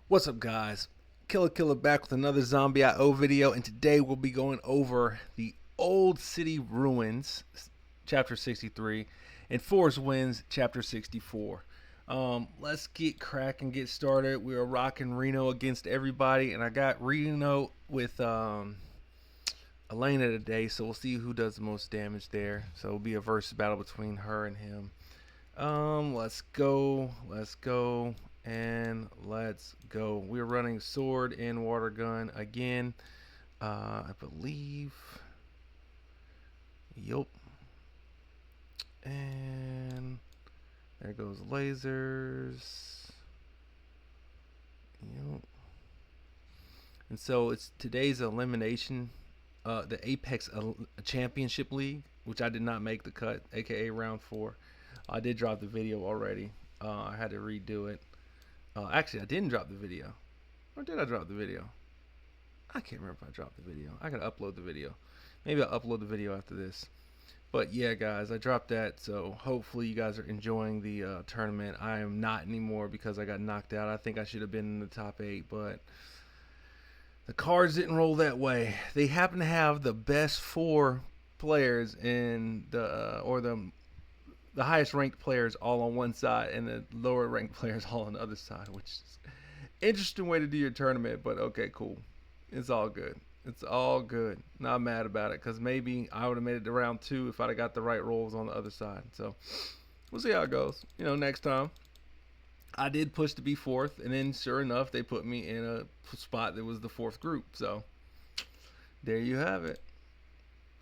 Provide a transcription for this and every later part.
What's up, guys? Killer back with another Zombie IO video, and today we'll be going over the Old City Ruins, Chapter 63, and Forest Winds, Chapter 64. Let's get cracking, get started. We are rocking Reno against everybody, and I got Reno with Alain today, so we'll see who does the most damage there. So it'll be a versus battle between her and him. Let's go. We're running sword and water gun again. I believe. Yup. And there goes lasers. Yup. And so it's today's elimination, the Apex Championship League, which I did not make the cut, aka round 4. I did drop the video already. I had to redo it. Actually, I didn't drop the video. Or did I drop the video? I can't remember if I dropped the video. I gotta upload the video. Maybe I'll upload the video after this. But yeah, guys, I dropped that. So hopefully you guys are enjoying the tournament. I am not anymore because I got knocked out. I think I should have been in the top 8, but the cards didn't roll that way. They happen to have the best 4 players in the highest ranked players all on one side and the lower ranked players all on the other side, which is interesting way to do your tournament. But okay, cool. It's all good. It's all good. Not mad about it because maybe I would have made it to round 2 if I'd have got the right rolls on the other side. So we'll see how it goes. Next time. I did push to be 4th, and then sure enough, they put me in a spot that was the 4th group. So there you have it.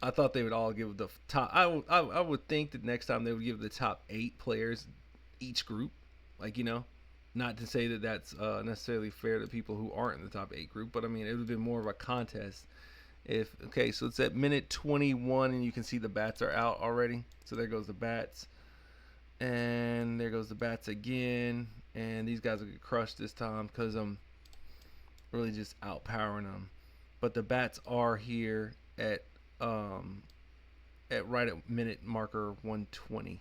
I thought they would all give the top. I would think that next time they would give the top 8 players each group. Not to say that that's necessarily fair to people who aren't in the top 8 group, but I mean, it would have been more of a contest. Okay, so it's at minute 21, and you can see the bats are out already. So there goes the bats. And there goes the bats again. And these guys will get crushed this time because I'm really just outpowering them. But the bats are here at right at minute marker 120.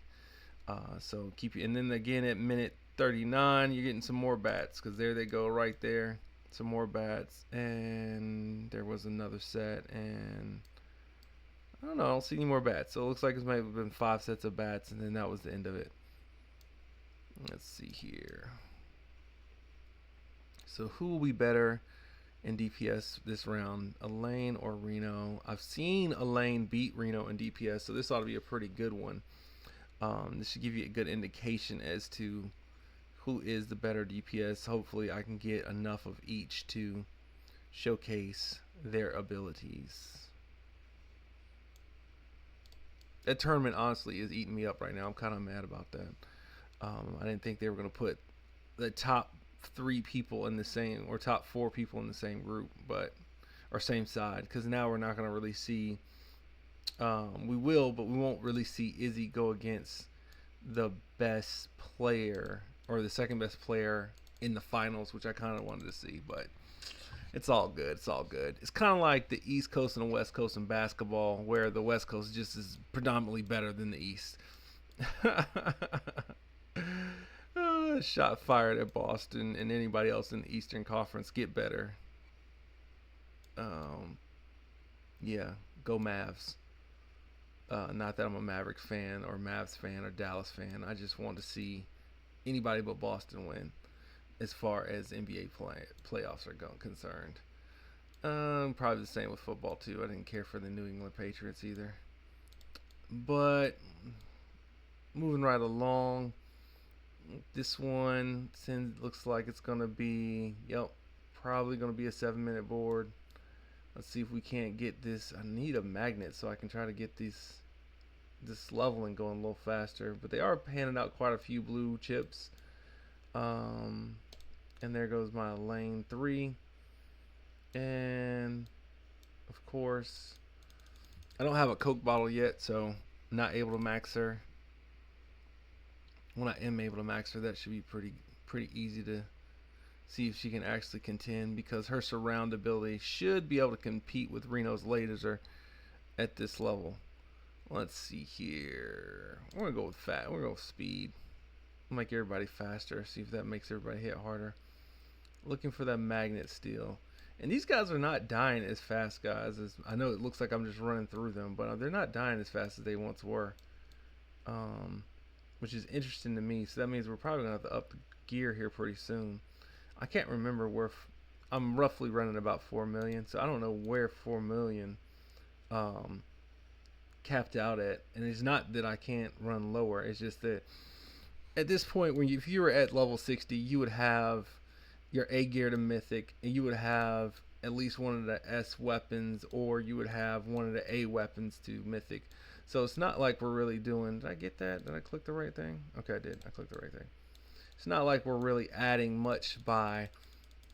So keep you, and then again at minute 39, you're getting some more bats because there they go right there. Some more bats, and there was another set, and I don't know. I don't see any more bats. So it looks like it might have been 5 sets of bats, and then that was the end of it. Let's see here. So who will be better in DPS this round, Alain or Reno? I've seen Alain beat Reno in DPS, so this ought to be a pretty good one. This should give you a good indication as to who is the better DPS. Hopefully I can get enough of each to showcase their abilities. That tournament honestly is eating me up right now. I'm kind of mad about that. I didn't think they were going to put the top 3 people in the same, or top 4 people in the same group, or same side, because now we're not going to really see. We will, but we won't really see Izzy go against the best player or the second best player in the finals, which I kind of wanted to see, but it's all good. It's all good. It's kind of like the East Coast and the West Coast in basketball, where the West Coast just is predominantly better than the East. Shot fired at Boston and anybody else in the Eastern Conference. Get better. Yeah, go Mavs. Not that I'm a Mavericks fan or Mavs fan or Dallas fan. I just want to see anybody but Boston win as far as NBA playoffs are concerned. Probably the same with football too. I didn't care for the New England Patriots either. But moving right along, this one looks like it's gonna be, probably gonna be a 7-minute board. Let's see if we can't get this. I need a magnet so I can try to get this leveling going a little faster. But they are handing out quite a few blue chips. And there goes my lane 3. And of course, I don't have a Coke bottle yet, so I'm not able to max her. When I am able to max her, that should be pretty easy to see if she can actually contend, because her surround ability should be able to compete with Reno's laser at this level. Let's see here. We're gonna go with We're gonna go with speed. Make everybody faster. See if that makes everybody hit harder. Looking for that magnet still. And these guys are not dying as fast, guys. As I know it looks like I'm just running through them, but they're not dying as fast as they once were. Um, which is interesting to me. So that means we're probably gonna have to up the gear here pretty soon. I can't remember where I'm roughly running about 4 million, so I don't know where 4 million um, capped out at. And it's not that I can't run lower. It's just that at this point, if you were at level 60, you would have your A gear to mythic, and you would have at least one of the S weapons, or you would have one of the A weapons to mythic. So it's not like we're really doing. Did I get that? Did I click the right thing? Okay, I did. I clicked the right thing. It's not like we're really adding much by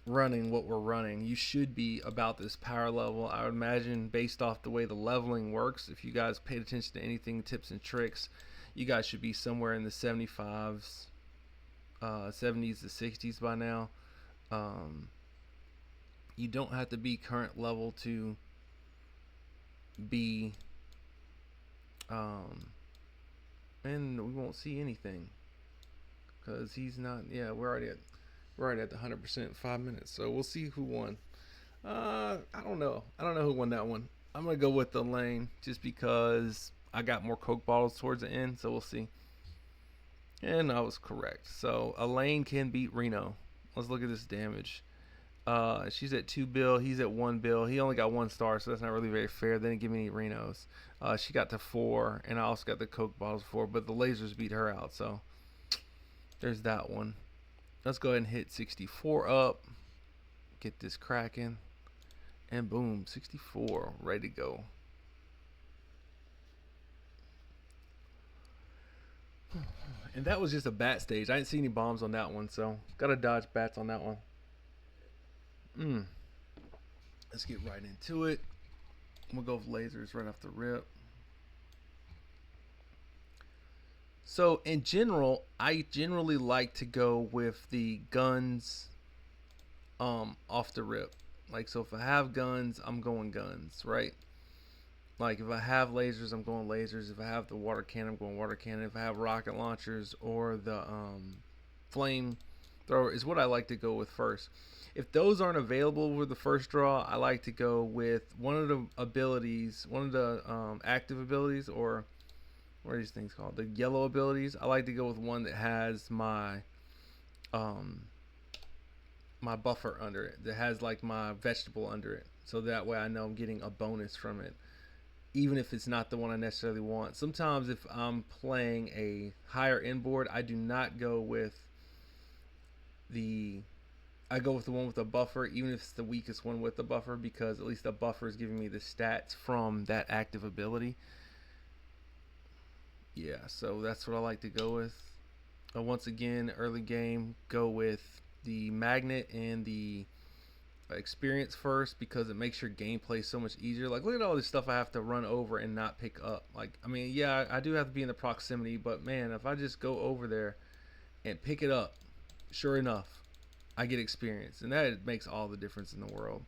running what we're running. You should be about this power level. I would imagine, based off the way the leveling works, if you guys paid attention to anything, tips and tricks, you guys should be somewhere in the 75s, 70s to 60s by now. You don't have to be current level to be, and we won't see anything because he's not. Yeah, we're already at the 100% in 5 minutes. So we'll see who won. I don't know. I don't know who won that one. I'm gonna go with Alain just because I got more Coke bottles towards the end. So we'll see. And I was correct. So Alain can beat Reno. Let's look at this damage. She's at 2 bill. He's at 1 bill. He only got 1 star, so that's not really very fair. They didn't give me any Renos. She got to 4, and I also got the Coke bottles 4, but the lasers beat her out. So there's that one. Let's go ahead and hit 64 up. Get this cracking. And boom, 64. Ready to go. And that was just a bat stage. I didn't see any bombs on that one, so gotta dodge bats on that one. Let's get right into it. We'll go with lasers right off the rip. So in general, I generally like to go with the guns off the rip. Like, so if I have guns, I'm going guns, right? Like, if I have lasers, I'm going lasers. If I have the water cannon, I'm going water cannon. If I have rocket launchers or the flame thrower is what I like to go with first. If those aren't available with the first draw, I like to go with one of the abilities, one of the active abilities, or what are these things called? The yellow abilities. I like to go with one that has my my buffer under it, that has like my vegetable under it, so that way I know I'm getting a bonus from it, even if it's not the one I necessarily want. Sometimes if I'm playing a higher end board, I do not go with the I go with the one with the buffer, even if it's the weakest one with the buffer, because at least the buffer is giving me the stats from that active ability. Yeah, so that's what I like to go with. Once again, early game, go with the magnet and the experience first, because it makes your gameplay so much easier. Like, look at all this stuff I have to run over and not pick up. Like, I mean, yeah, I do have to be in the proximity, but man, if I just go over there and pick it up, sure enough, I get experience, and that makes all the difference in the world.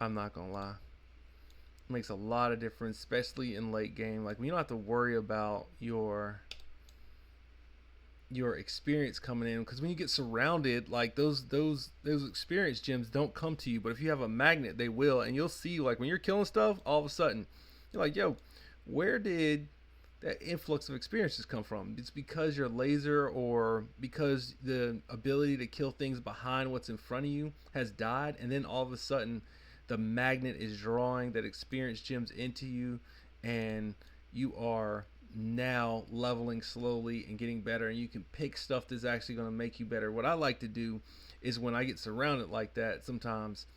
I'm not gonna lie. It makes a lot of difference, especially in late game. Like, when you don't have to worry about your experience coming in, because when you get surrounded, like those experience gems don't come to you, but if you have a magnet, they will. And you'll see, like, when you're killing stuff, all of a sudden you're like, yo, where did that influx of experiences come from? It's because your laser, or because the ability to kill things behind what's in front of you has died, and then all of a sudden the magnet is drawing that experience gems into you, and you are now leveling slowly and getting better, and you can pick stuff that's actually going to make you better. What I like to do is, when I get surrounded like that, sometimes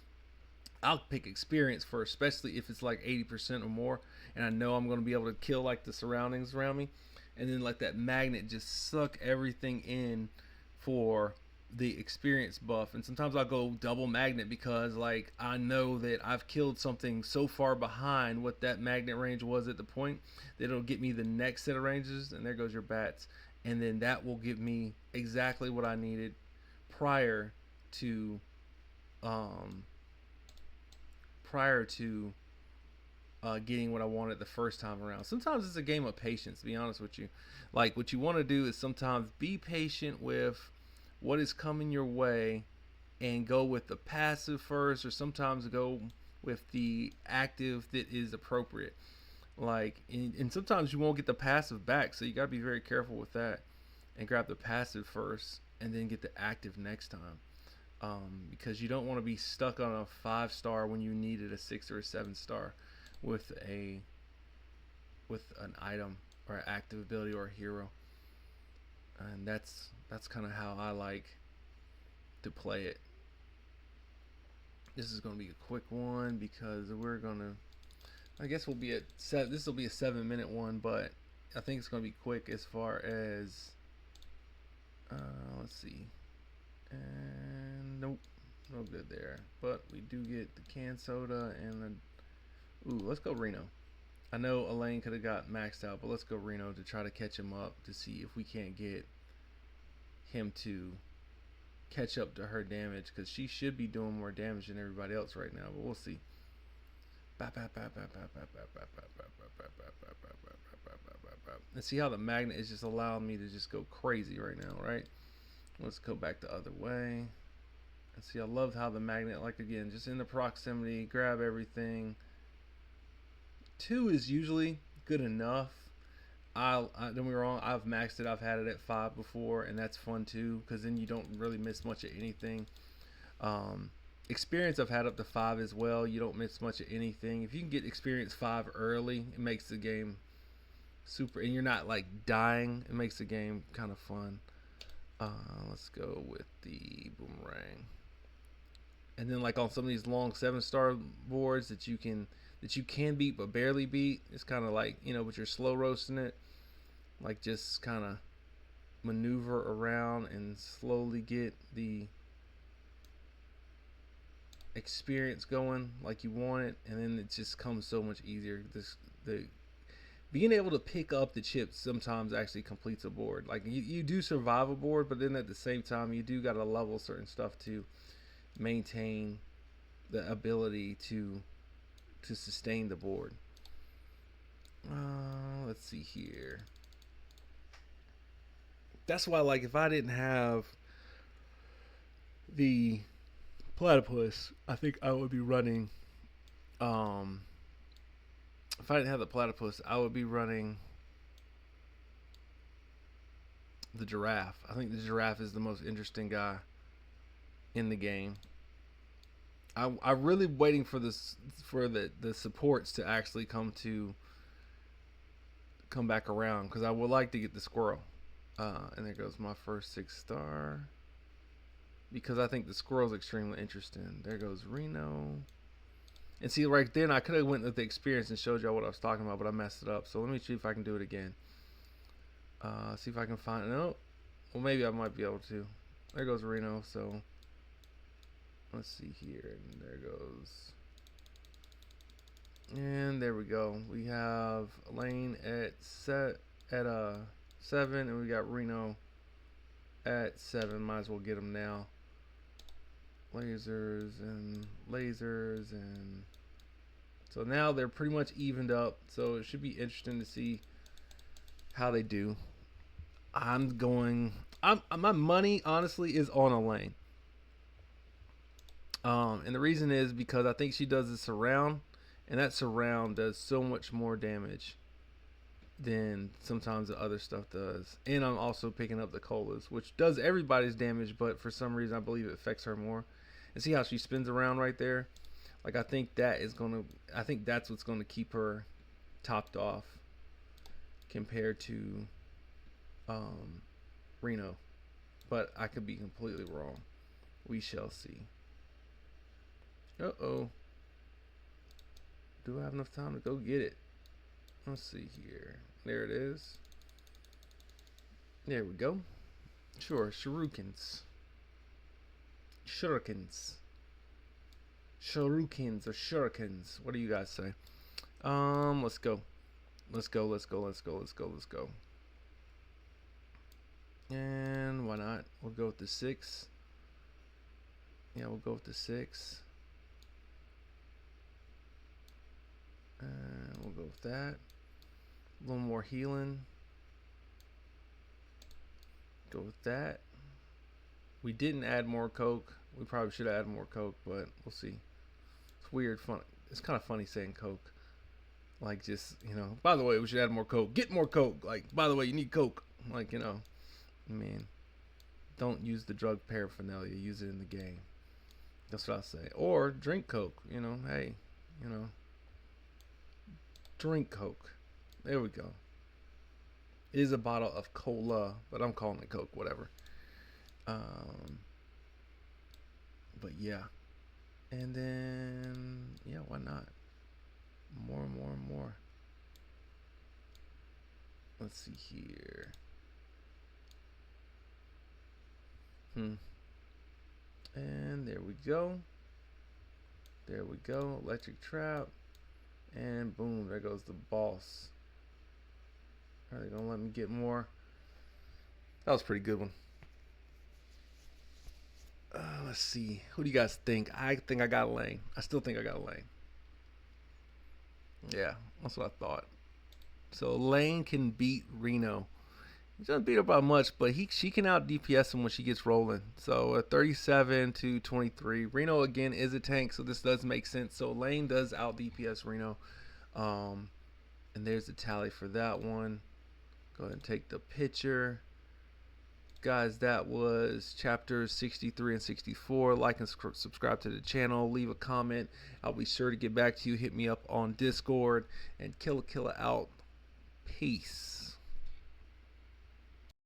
I'll pick experience first, especially if it's like 80% or more, and I know I'm going to be able to kill like the surroundings around me, and then let that magnet just suck everything in for the experience buff. And sometimes I'll go double magnet, because like I know that I've killed something so far behind what that magnet range was at the point that it'll get me the next set of ranges, and there goes your bats, and then that will give me exactly what I needed prior to getting what I wanted the first time around. Sometimes it's a game of patience, to be honest with you. Like, what you want to do is sometimes be patient with what is coming your way, and go with the passive first, or sometimes go with the active that is appropriate. Like, and sometimes you won't get the passive back, so you got to be very careful with that and grab the passive first and then get the active next time. Because you don't want to be stuck on a 5-star when you needed a 6 or a 7-star with an item or an active ability or a hero. And that's kind of how I like to play it. This is going to be a quick one because we're going to, I guess we'll be at this will be a 7-minute one, but I think it's going to be quick as far as let's see. And nope, no good there. But we do get the canned soda and the, ooh, let's go Reno. I know Alain could have got maxed out, but let's go Reno to try to catch him up to see if we can't get him to catch up to her damage, because she should be doing more damage than everybody else right now, but we'll see. And see how the magnet is just allowing me to just go crazy right now, right? Let's go back the other way. And see, I love how the magnet, like again, just in the proximity, grab everything. 2 is usually good enough. Don't get me wrong, I've maxed it. I've had it at 5 before, and that's fun too, because then you don't really miss much of anything. Experience I've had up to 5 as well. You don't miss much of anything. If you can get experience 5 early, it makes the game super, and you're not like dying. It makes the game kind of fun. Let's go with the boomerang. And then like on some of these long 7-star boards that you can beat but barely beat, it's kind of like, you know, but you're slow roasting it, like just kind of maneuver around and slowly get the experience going like you want it, and then it just comes so much easier. The being able to pick up the chips sometimes actually completes a board. Like you do survive a board, but then at the same time you do got to level certain stuff to maintain the ability to sustain the board. Let's see here. That's why, like, if I didn't have the platypus, I think I would be running. If I didn't have the platypus, I would be running the giraffe. I think the giraffe is the most interesting guy in the game. I'm really waiting for this, for the supports to actually come back around, because I would like to get the squirrel. And there goes my first 6-star, because I think the squirrel's extremely interesting. There goes Reno. And see, right then I could have went with the experience and showed y'all what I was talking about, but I messed it up. So let me see if I can do it again. See if I can find it. No, well, maybe I might be able to. There goes Reno. So let's see here, and there goes, and there we go. We have Alain at 7, and we got Reno at 7. Might as well get them now. Lasers, and so now they're pretty much evened up. So it should be interesting to see how they do. My money honestly is on Alain. And the reason is because I think she does a surround, and that surround does so much more damage than sometimes the other stuff does. And I'm also picking up the colas, which does everybody's damage, but for some reason I believe it affects her more. And see how she spins around right there? Like, I think that's what's gonna keep her topped off compared to Reno. But I could be completely wrong. We shall see. Uh-oh. Do I have enough time to go get it? Let's see here. There it is. There we go. Sure, shurikens. Shurikens or shurikens. What do you guys say? Let's go. Let's go. And why not? We'll go with the 6. Yeah, we'll go with the 6. And we'll go with that. A little more healing. Go with that. We didn't add more Coke. We probably should have added more coke, but we'll see. It's weird, fun. It's kind of funny saying coke. Like, just, by the way, we should add more coke. Get more coke. Like, by the way, you need coke. Like, I mean, don't use the drug paraphernalia. Use it in the game. That's what I say. Or drink coke. Hey, you know, drink coke. There we go. It is a bottle of cola, but I'm calling it coke. Whatever. But yeah. And then, yeah, why not? More and more and more. Let's see here. And there we go. There we go. Electric trap. And boom, there goes the boss. Are they gonna let me get more? That was a pretty good one. Let's see. Who do you guys think? I think I got Alain. I still think I got Alain. Yeah, that's what I thought. So Alain can beat Reno. He doesn't beat her by much, but she can out DPS him when she gets rolling. So 37 to 23. Reno again is a tank, so this does make sense. So Alain does out DPS Reno. And there's the tally for that one. Go ahead and take the picture. Guys, that was chapters 63 and 64. Like and subscribe to the channel. Leave a comment. I'll be sure to get back to you. Hit me up on Discord. And Killa out. Peace.